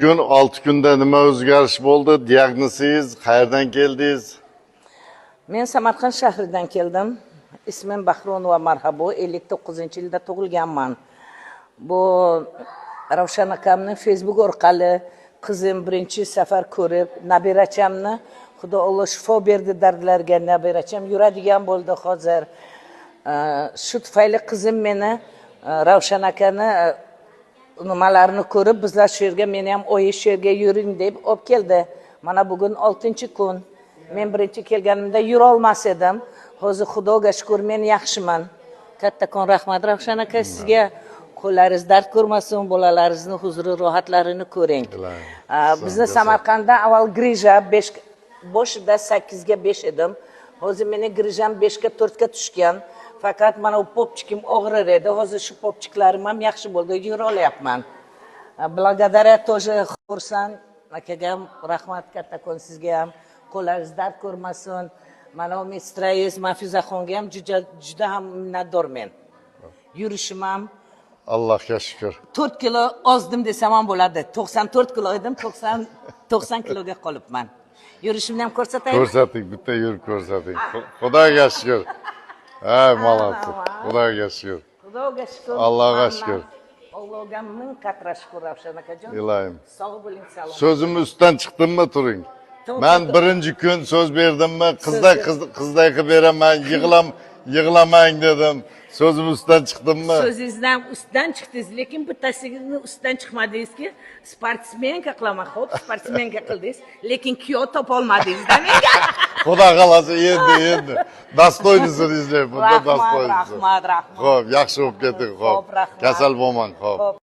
Bugün 6 kunda nima o'zgarish bo'ldi? Diagnozingiz, qayerdan keldingiz? Men Samarqand shahridan keldim. Ismim Bahronova Marhabo, 59-yilda tug'ilganman. Bu Ravshan akamning Facebook orqali qizim birinchi safar ko'rib, nabirachamni Xudo Alloh shifo berdi dardlarga, nabiracham yuradigan bo'ldi hozir. Shu tufayli qizim meni Ravshan akani nimalarini ko'rib, bizlar shu yerga, meni ham oyi shu yerga yuring deb olib keldi. Mana bugun 6-kun. Men birinchi kelganimda yura olmas edim. Hozir Xudoga shukr, men yaxshiman. Kattakon rahmat Ravshan aka sizga. Qo'llaringiz dard ko'rmasin, bolalaringizni huzuri, rohatlarini ko'ring. Bizni Samarqandda avval grija boshida 8 ga 5 edim. Hozir meni grijam 5 ga 4 ga tushgan. Fakat mana u popchikim og'rir edi. Hozir shu popchiklarim ham yaxshi bo'ldi, yura olyapman. Благодаря тоже xursand akaga ham rahmat, kattakon sizga ham. Qo'llaringiz dard ko'rmasin. Mana u mistrangiz Mafizaxonga ham juda ham minnatdorman. Yurishim ham Allohga shukr. 4 kilo ozdim desam ham bo'ladi. 94 kilo edim, 90 kiloga qolibman. Yurishimni ham ko'rsataymi? Ko'rsating, bitta yurib ko'rsating. Xudoga shukr. Ay, malolsiz. Xudoga shukr. Xudoga shukr. Allohga shukr. Allohga ming qatra shukr Ravshan akajon. Ilohim. Sog' bo'ling, salomat. So'zimni ustidan chiqdimmi, turing. Men birinchi kun so'z berdimmi, qizday qilib beraman, yig'lamang dedim. So'zim ustidan chiqdimmi? So'zingizdan ustidan chiqdingiz, lekin bittasining ustidan chiqmadingizki, sportsmenka qilaman, xo'p, sportsmenka qildingiz, lekin kuyov topa olmadingiz-da menga. Xudo xolasa endi. Dostoynisini izlay, bunda dostoynisi. Rahmat. Xo'p, yaxshi bo'lib keting, xo'p. Kasal bo'lmang, xo'p.